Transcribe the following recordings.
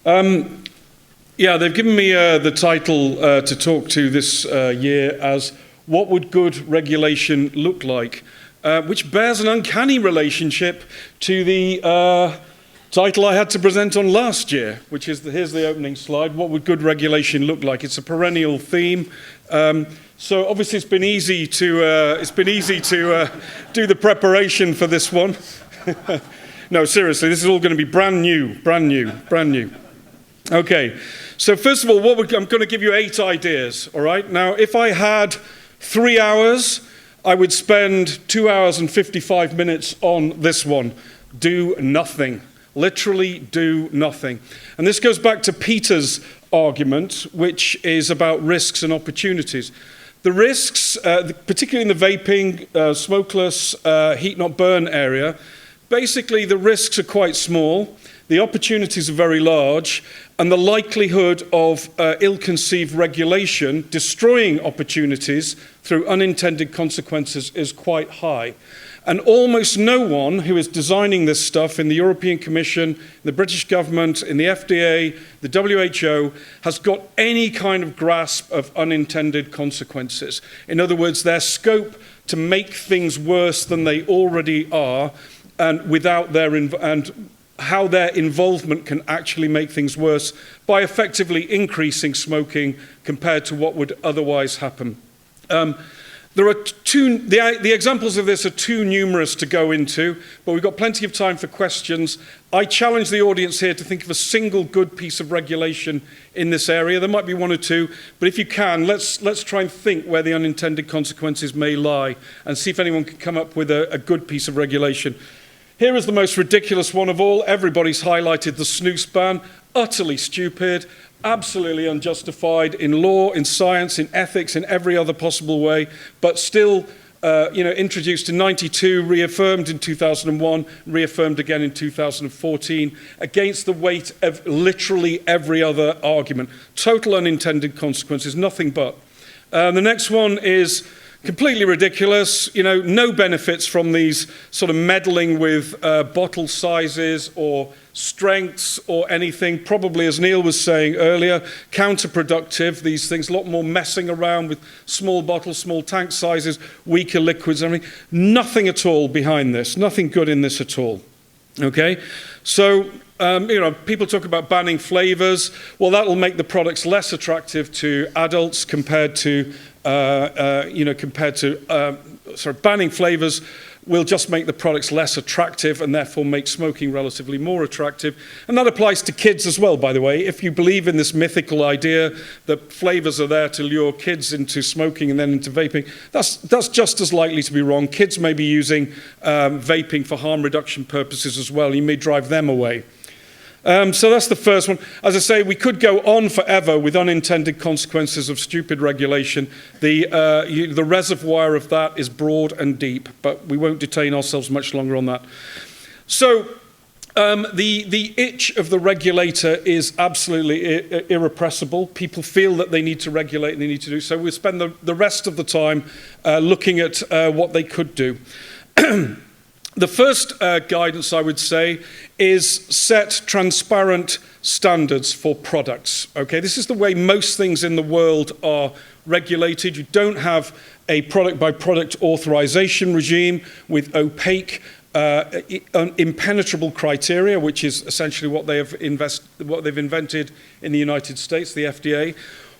Yeah, they've given me the title to talk to this year as What Would Good Regulation Look Like? Which bears an uncanny relationship to the title I had to present on last year, which is, here's the opening slide, What Would Good Regulation Look Like? It's a perennial theme. So obviously it's been easy to do the preparation for this one. No, seriously, this is all going to be brand new. Okay, so first of all, I'm going to give you 8 ideas, all right? Now, if I had 3 hours, I would spend 2 hours and 55 minutes on this one. Do nothing. Literally do nothing. And this goes back to Peter's argument, which is about risks and opportunities. The risks, particularly in the vaping, smokeless, heat not burn area, basically the risks are quite small, the opportunities are very large, and the likelihood of ill-conceived regulation destroying opportunities through unintended consequences is quite high. And almost no one who is designing this stuff in the European Commission, the British government, in the FDA, the WHO, has got any kind of grasp of unintended consequences. In other words, their scope to make things worse than they already are, and without and how their involvement can actually make things worse by effectively increasing smoking compared to what would otherwise happen. There are the examples of this are too numerous to go into, but we've got plenty of time for questions. I challenge the audience here to think of a single good piece of regulation in this area. There might be one or two, but if you can, let's try and think where the unintended consequences may lie and see if anyone can come up with a good piece of regulation. Here is the most ridiculous one of all. Everybody's highlighted the snus ban. Utterly stupid, absolutely unjustified in law, in science, in ethics, in every other possible way, but still introduced in 92, reaffirmed in 2001, reaffirmed again in 2014, against the weight of literally every other argument. Total unintended consequences, nothing but. The next one is completely ridiculous, no benefits from these sort of meddling with bottle sizes or strengths or anything. Probably, as Neil was saying earlier, counterproductive, these things, a lot more messing around with small bottles, small tank sizes, weaker liquids, and everything. Nothing at all behind this, nothing good in this at all. Okay, so people talk about banning flavors. Well, that will make the products less attractive to adults compared to banning flavors will just make the products less attractive and therefore make smoking relatively more attractive. And that applies to kids as well, by the way. If you believe in this mythical idea that flavors are there to lure kids into smoking and then into vaping, that's just as likely to be wrong. Kids may be using vaping for harm reduction purposes as well. You may drive them away. So that's the first one. As I say, we could go on forever with unintended consequences of stupid regulation. The reservoir of that is broad and deep, but we won't detain ourselves much longer on that. So the itch of the regulator is absolutely irrepressible. People feel that they need to regulate and they need to do so. We'll spend the rest of the time looking at what they could do. The first guidance, I would say, is set transparent standards for products. Okay, this is the way most things in the world are regulated. You don't have a product-by-product authorization regime with opaque, impenetrable criteria, which is essentially what they've invented in the United States, the FDA.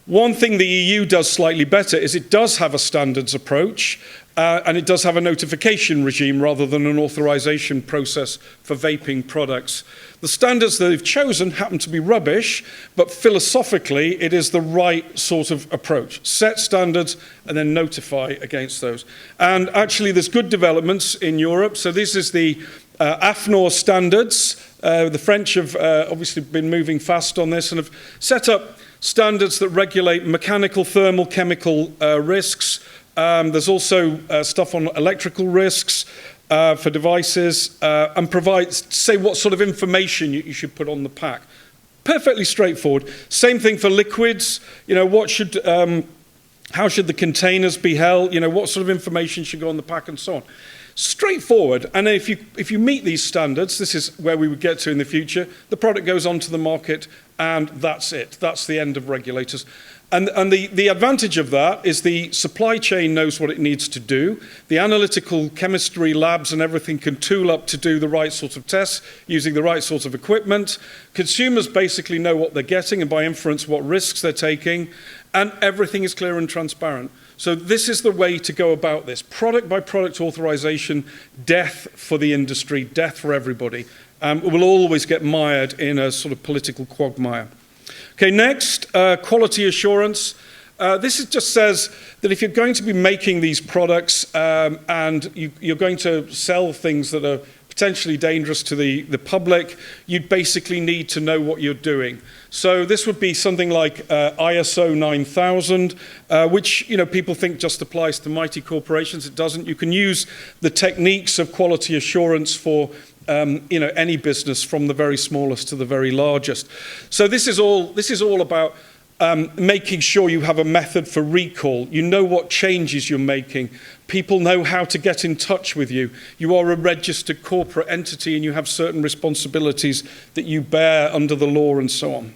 One thing the EU does slightly better is it does have a standards approach, and it does have a notification regime rather than an authorization process for vaping products. The standards that they've chosen happen to be rubbish, but philosophically it is the right sort of approach. Set standards and then notify against those. And actually there's good developments in Europe. So this is the AFNOR standards. The French have obviously been moving fast on this and have set up standards that regulate mechanical, thermal, chemical risks. There's also stuff on electrical risks for devices and say what sort of information you should put on the pack. Perfectly straightforward. Same thing for liquids. How should the containers be held? What sort of information should go on the pack and so on. Straightforward. And if you meet these standards, this is where we would get to in the future, the product goes onto the market and that's it. That's the end of regulators. And the advantage of that is the supply chain knows what it needs to do. The analytical chemistry labs and everything can tool up to do the right sort of tests using the right sort of equipment. Consumers basically know what they're getting and by inference what risks they're taking. And everything is clear and transparent. So this is the way to go about this. Product by product authorization, death for the industry, death for everybody. We'll always get mired in a sort of political quagmire. Okay, next, quality assurance. This just says that if you're going to be making these products and you're going to sell things that are potentially dangerous to the public, you basically need to know what you're doing. So this would be something like ISO 9000, which people think just applies to mighty corporations. It doesn't. You can use the techniques of quality assurance for any business from the very smallest to the very largest. So this is all about making sure you have a method for recall. You know what changes you're making. People know how to get in touch with you. You are a registered corporate entity and you have certain responsibilities that you bear under the law and so on.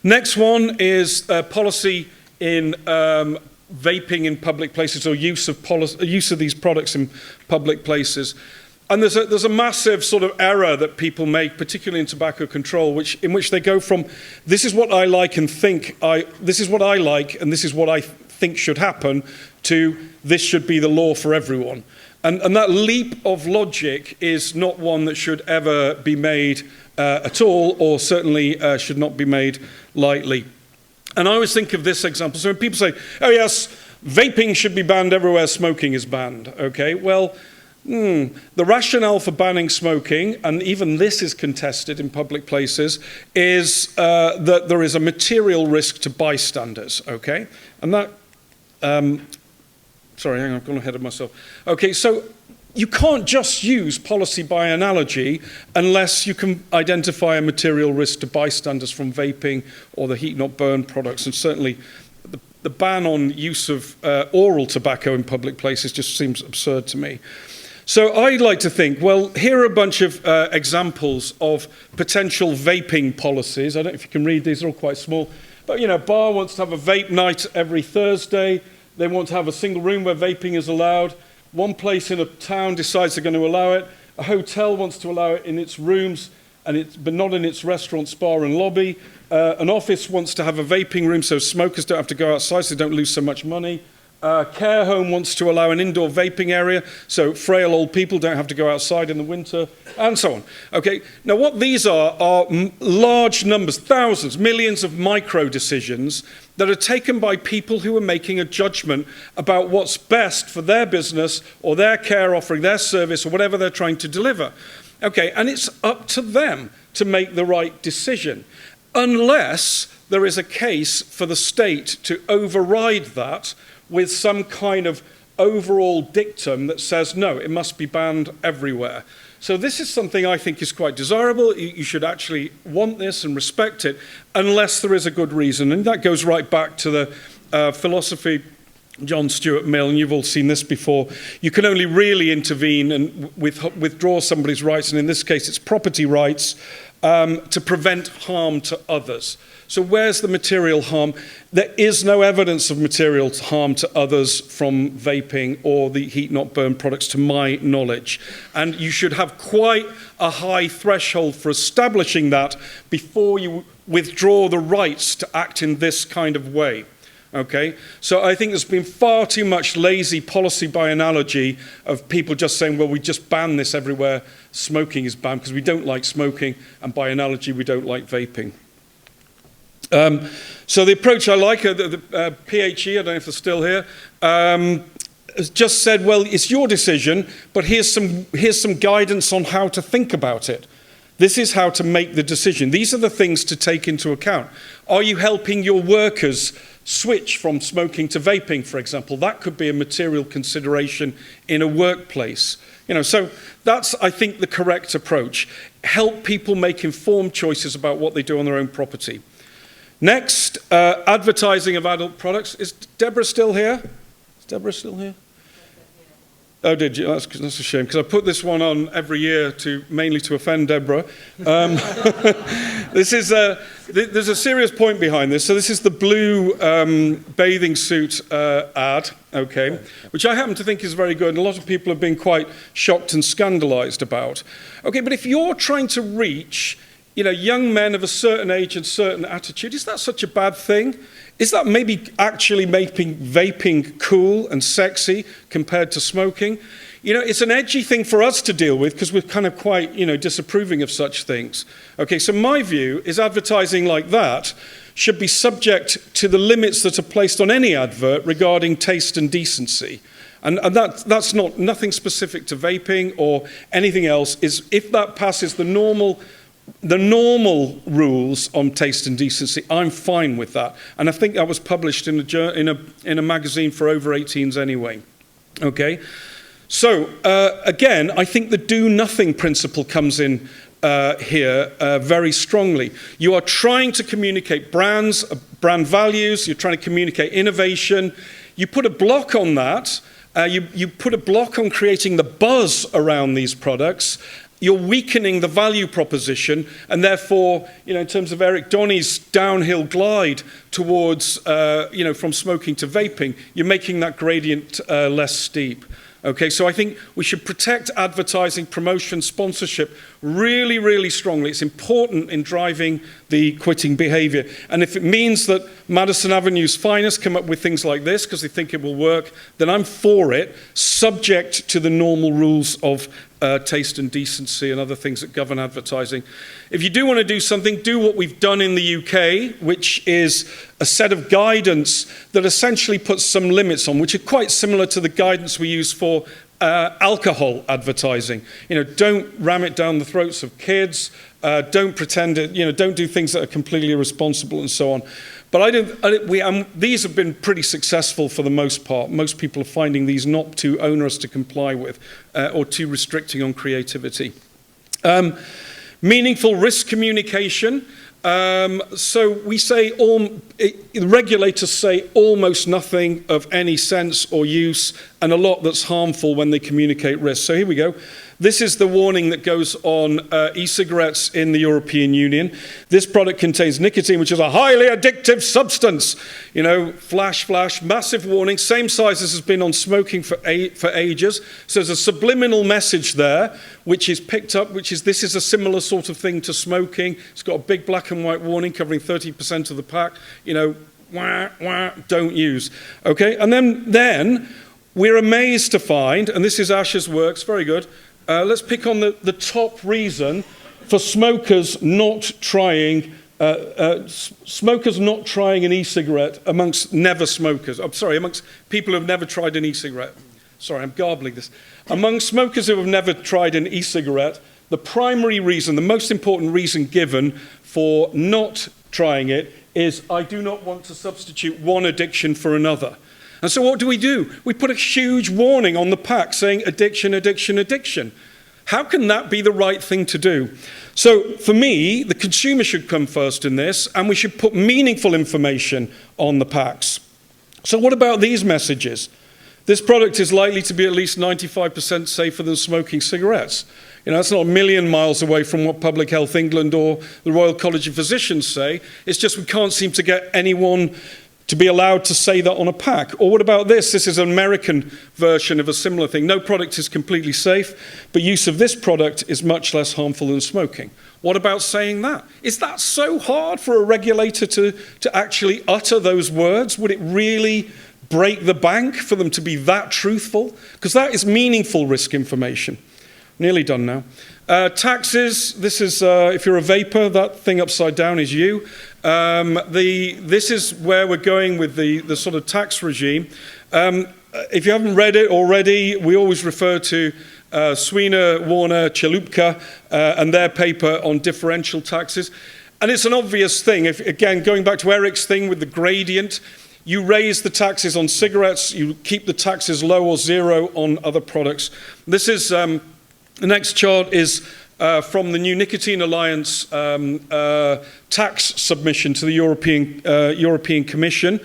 Next one is policy in vaping in public places or use of these products in public places. And there's a massive sort of error that people make, particularly in tobacco control, in which they go from this is what I like and think this is what I like and this is what I think should happen to this should be the law for everyone. And that leap of logic is not one that should ever be made at all, or certainly should not be made lightly. And I always think of this example. So when people say, oh yes, vaping should be banned everywhere smoking is banned. Okay, well, the rationale for banning smoking, and even this is contested in public places, is that there is a material risk to bystanders, okay? And that, sorry, hang on, I've gone ahead of myself. Okay, so you can't just use policy by analogy unless you can identify a material risk to bystanders from vaping or the heat-not-burn products, and certainly the ban on use of oral tobacco in public places just seems absurd to me. So I'd like to think, well, here are a bunch of examples of potential vaping policies. I don't know if you can read these, they're all quite small. But, bar wants to have a vape night every Thursday. They want to have a single room where vaping is allowed. One place in a town decides they're going to allow it. A hotel wants to allow it in its rooms, but not in its restaurant, spa and lobby. An office wants to have a vaping room so smokers don't have to go outside so they don't lose so much money. Care home wants to allow an indoor vaping area so frail old people don't have to go outside in the winter, and so on. Okay, now what these are large numbers, thousands, millions of micro decisions that are taken by people who are making a judgment about what's best for their business or their care offering, their service, or whatever they're trying to deliver. Okay, and it's up to them to make the right decision, unless there is a case for the state to override that with some kind of overall dictum that says, no, it must be banned everywhere. So this is something I think is quite desirable. You should actually want this and respect it, unless there is a good reason. And that goes right back to the philosophy John Stuart Mill, and you've all seen this before. You can only really intervene and withdraw somebody's rights, and in this case it's property rights, to prevent harm to others. So where's the material harm? There is no evidence of material harm to others from vaping or the heat-not-burn products, to my knowledge. And you should have quite a high threshold for establishing that before you withdraw the rights to act in this kind of way. Okay, so I think there's been far too much lazy policy by analogy of people just saying, well, we just ban this everywhere smoking is banned because we don't like smoking, and by analogy, we don't like vaping. So the approach I like, the PHE, I don't know if they're still here, has just said, well, it's your decision, but here's some guidance on how to think about it. This is how to make the decision. These are the things to take into account. Are you helping your workers switch from smoking to vaping, for example? That could be a material consideration in a workplace. So that's, I think, the correct approach. Help people make informed choices about what they do on their own property. Next, advertising of adult products. Is Deborah still here? Is Deborah still here? Oh, did you? That's a shame, because I put this one on every year mainly to offend Deborah. There's a serious point behind this. So this is the blue bathing suit ad, okay, which I happen to think is very good, and a lot of people have been quite shocked and scandalized about. Okay, but if you're trying to reach, young men of a certain age and certain attitude, is that such a bad thing? Is that maybe actually making vaping cool and sexy compared to smoking? It's an edgy thing for us to deal with because we're kind of quite, disapproving of such things. Okay, so my view is advertising like that should be subject to the limits that are placed on any advert regarding taste and decency. And that's nothing specific to vaping or anything else. Is if that passes the normal rules on taste and decency, I'm fine with that. And I think that was published in a magazine for over 18s anyway. Okay? So, again, I think the do-nothing principle comes in here very strongly. You are trying to communicate brands, brand values, you're trying to communicate innovation. You put a block on that. You put a block on creating the buzz around these products. You're weakening the value proposition, and therefore, in terms of Eric Donny's downhill glide towards, from smoking to vaping, you're making that gradient less steep. Okay, so I think we should protect advertising, promotion, sponsorship really, really strongly. It's important in driving the quitting behavior. And if it means that Madison Avenue's finest come up with things like this because they think it will work, then I'm for it, subject to the normal rules of taste and decency and other things that govern advertising. If you do want to do something, do what we've done in the UK, which is a set of guidance that essentially puts some limits on, which are quite similar to the guidance we use for alcohol advertising. Don't ram it down the throats of kids. Don't pretend it. Don't do things that are completely irresponsible and so on. But these have been pretty successful for the most part. Most people are finding these not too onerous to comply with or too restricting on creativity. Meaningful risk communication. So we say, regulators say almost nothing of any sense or use and a lot that's harmful when they communicate risk. So here we go. This is the warning that goes on e-cigarettes in the European Union. This product contains nicotine, which is a highly addictive substance. Flash, flash, massive warning, same size as has been on smoking for ages. So there's a subliminal message there, which is picked up, this is a similar sort of thing to smoking. It's got a big black and white warning covering 30% of the pack. Wah, wah, don't use. Okay, and then we're amazed to find, and this is Ash's works, very good. Let's pick on the top reason for smokers not trying an e-cigarette amongst never smokers. I'm sorry, amongst people who have never tried an e-cigarette. Sorry, I'm garbling this. Among smokers who have never tried an e-cigarette, the primary reason, the most important reason given for not trying it is, I do not want to substitute one addiction for another. And so what do? We put a huge warning on the pack saying addiction, addiction, addiction. How can that be the right thing to do? So for me, the consumer should come first in this, and we should put meaningful information on the packs. So what about these messages? This product is likely to be at least 95% safer than smoking cigarettes. That's not a million miles away from what Public Health England or the Royal College of Physicians say. It's just we can't seem to get anyone to be allowed to say that on a pack. Or what about this? This is an American version of a similar thing. No product is completely safe, but use of this product is much less harmful than smoking. What about saying that? Is that so hard for a regulator to actually utter those words? Would it really break the bank for them to be that truthful? Because that is meaningful risk information. Nearly done now. Taxes, this is, if you're a vapor, that thing upside down is you. This is where we're going with the sort of tax regime. If you haven't read it already, we always refer to Sweeney, Warner, Chalupka, and their paper on differential taxes. And it's an obvious thing. Again, going back to Eric's thing with the gradient, you raise the taxes on cigarettes, you keep the taxes low or zero on other products. This is, the next chart is from the New Nicotine Alliance tax submission to the European Commission.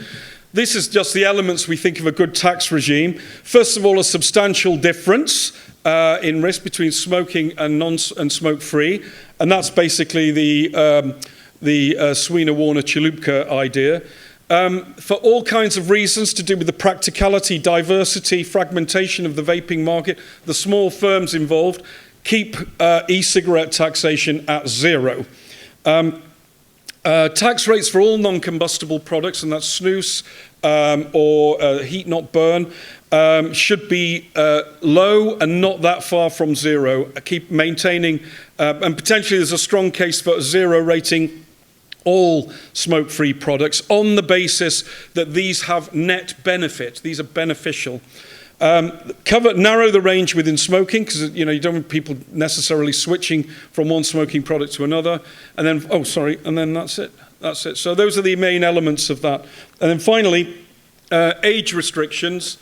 This is just the elements we think of a good tax regime. First of all, a substantial difference in risk between smoking and smoke-free, and that's basically the Sweeney-Warner-Chalupka idea. For all kinds of reasons to do with the practicality, diversity, fragmentation of the vaping market, the small firms involved, keep e-cigarette taxation at 0. Tax rates for all non-combustible products, and that's snus or heat not burn, should be low and not that far from 0. Keep maintaining, and potentially there's a strong case for 0 rating all smoke-free products on the basis that these have net benefit. These are beneficial. Narrow the range within smoking, because you don't want people necessarily switching from one smoking product to another. And then, and then that's it. That's it. So those are the main elements of that. And then finally, age restrictions.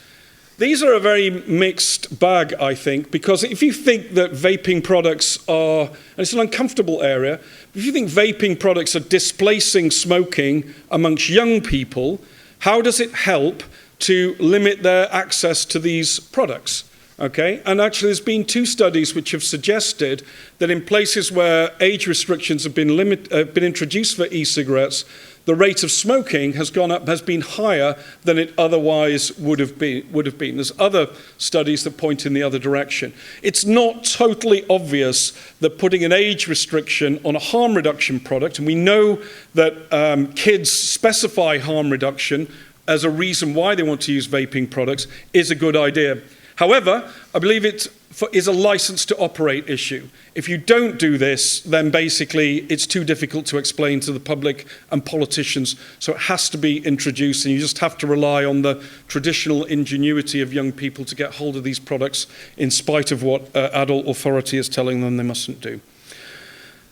These are a very mixed bag, I think, because if you think that vaping products are, and it's an uncomfortable area, if you think vaping products are displacing smoking amongst young people, how does it help to limit their access to these products? Okay, and actually there's been 2 studies which have suggested that in places where age restrictions have been introduced for e-cigarettes, the rate of smoking has gone up, has been higher than it otherwise would have been. There's other studies that point in the other direction. It's not totally obvious that putting an age restriction on a harm reduction product, and we know that kids specify harm reduction as a reason why they want to use vaping products, is a good idea. However, I believe it is a license to operate issue. If you don't do this, then basically it's too difficult to explain to the public and politicians, so it has to be introduced, and you just have to rely on the traditional ingenuity of young people to get hold of these products in spite of what adult authority is telling them they mustn't do.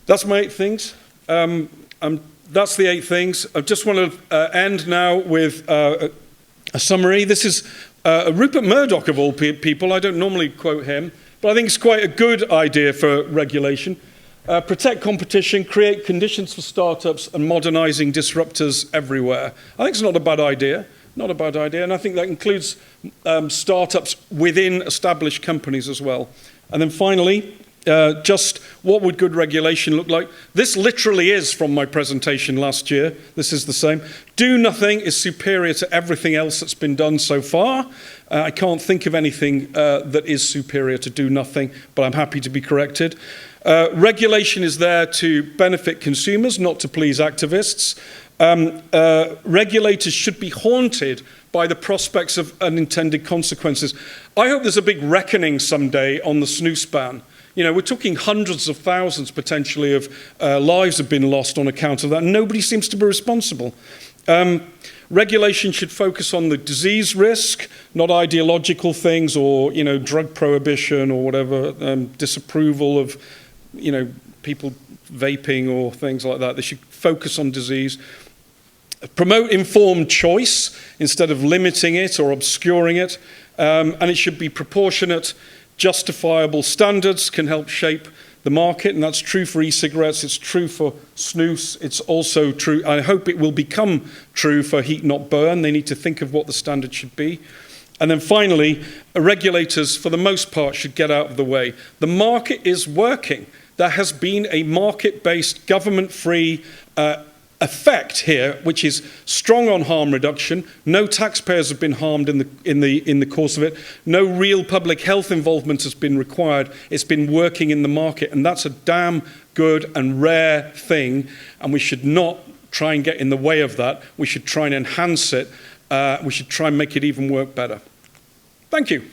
That's my 8 things. That's the 8 things. I just want to end now with a summary. This is Rupert Murdoch, of all people. I don't normally quote him, but I think it's quite a good idea for regulation. Protect competition, create conditions for startups, and modernizing disruptors everywhere. I think it's not a bad idea. Not a bad idea, and I think that includes startups within established companies as well. And then finally, just what would good regulation look like? This literally is from my presentation last year. This is the same. Do nothing is superior to everything else that's been done so far. I can't think of anything that is superior to do nothing, but I'm happy to be corrected. Regulation is there to benefit consumers, not to please activists. Regulators should be haunted by the prospects of unintended consequences. I hope there's a big reckoning someday on the snus ban. We're talking hundreds of thousands, potentially, of lives have been lost on account of that, and nobody seems to be responsible. Regulation should focus on the disease risk, not ideological things or, drug prohibition or whatever, disapproval of, people vaping or things like that. They should focus on disease. Promote informed choice instead of limiting it or obscuring it, and it should be proportionate. Justifiable standards can help shape the market, and that's true for e-cigarettes, it's true for snus, it's also true, I hope it will become true for heat not burn. They need to think of what the standard should be. And then finally, regulators, for the most part, should get out of the way. The market is working. There has been a market-based, government-free effect here, which is strong on harm reduction. No taxpayers have been harmed in the course of it. No real public health involvement has been required. It's been working in the market, and that's a damn good and rare thing, and we should not try and get in the way of that. We should try and enhance it. We should try and make it even work better. Thank you.